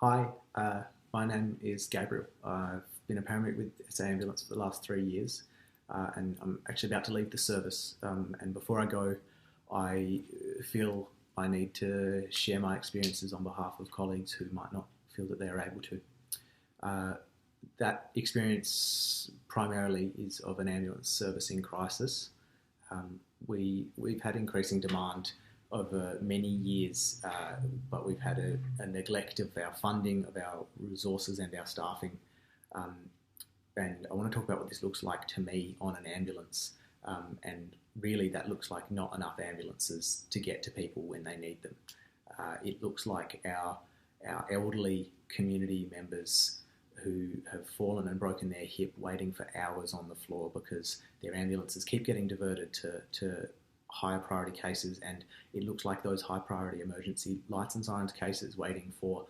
Hi, my name is Gabriel. I've been a paramedic with SA Ambulance for the last 3 years, and I'm actually about to leave the service. And before I go, I feel I need to share my experiences on behalf of colleagues who might not feel that they are able to. Uh, that experience primarily is of an ambulance service in crisis. We've had increasing demand over many years, but we've had a neglect of our funding, of our resources and our staffing. Um, and I want to talk about what this looks like to me on an ambulance. And really that looks like not enough ambulances to get to people when they need them. It looks like our elderly community members who have fallen and broken their hip waiting for hours on the floor because their ambulances keep getting diverted to higher priority cases, and it looks like those high priority emergency lights and sirens cases waiting for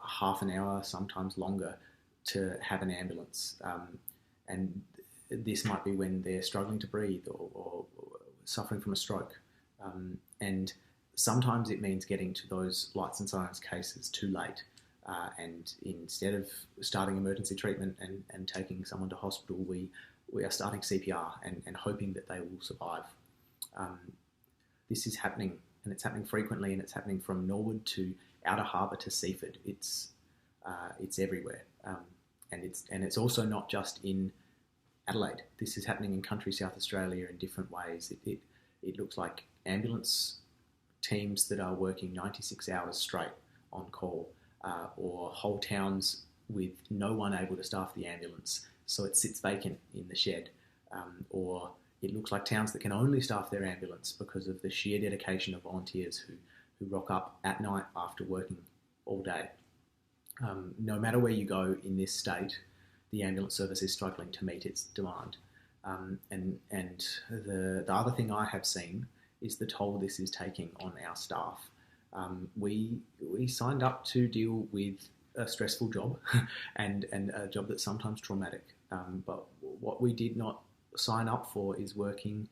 half an hour, sometimes longer, to have an ambulance. And this might be when they're struggling to breathe or suffering from a stroke. And sometimes it means getting to those lights and sirens cases too late. And instead of starting emergency treatment and taking someone to hospital, we are starting CPR and hoping that they will survive. This is happening, and it's happening frequently, and it's happening from Norwood to Outer Harbour to Seaford. It's everywhere, and it's also not just in Adelaide. This is happening in country South Australia in different ways. It looks like ambulance teams that are working 96 hours straight on call, or whole towns with no one able to staff the ambulance, so it sits vacant in the shed, or it looks like towns that can only staff their ambulance because of the sheer dedication of volunteers who rock up at night after working all day. No matter where you go in this state, the ambulance service is struggling to meet its demand. And the other thing I have seen is the toll this is taking on our staff. We signed up to deal with a stressful job and a job that's sometimes traumatic. But what we did not sign up for is working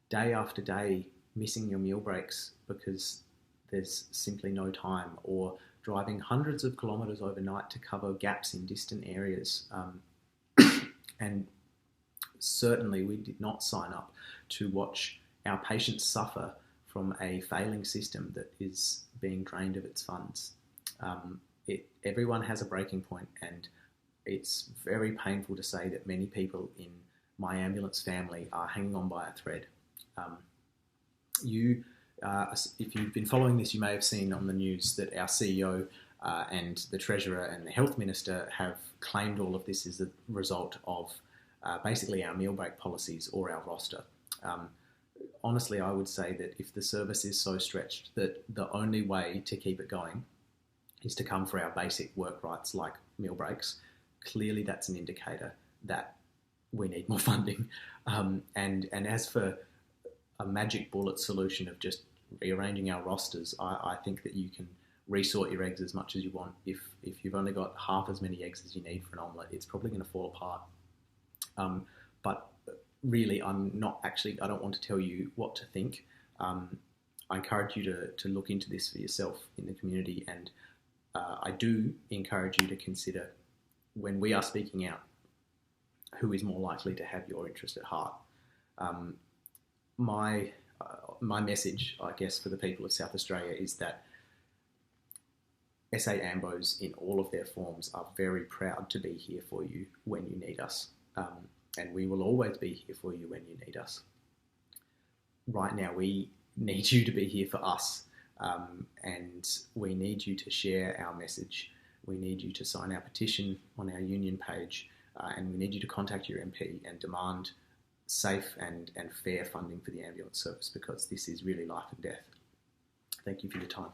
day after day, missing your meal breaks because there's simply no time, or driving hundreds of kilometres overnight to cover gaps in distant areas. And certainly we did not sign up to watch our patients suffer from a failing system that is being drained of its funds. Everyone has a breaking point, and it's very painful to say that many people in my ambulance family are hanging on by a thread. If you've been following this, you may have seen on the news that our CEO and the Treasurer and the Health Minister have claimed all of this is a result of basically our meal break policies or our roster. Honestly, I would say that if the service is so stretched that the only way to keep it going is to come for our basic work rights like meal breaks, clearly that's an indicator that we need more funding. And as for a magic bullet solution of just rearranging our rosters, I think that you can resort your eggs as much as you want. If you've only got half as many eggs as you need for an omelette, it's probably going to fall apart. But really, I don't want to tell you what to think. I encourage you to look into this for yourself in the community, and I do encourage you to consider, when we are speaking out, who is more likely to have your interest at heart. My message, I guess, for the people of South Australia is that SA Ambos in all of their forms are very proud to be here for you when you need us. And we will always be here for you when you need us. Right now, we need you to be here for us, and we need you to share our message. We need you to sign our petition on our union page, and we need you to contact your MP and demand safe and fair funding for the ambulance service, because this is really life and death. Thank you for your time.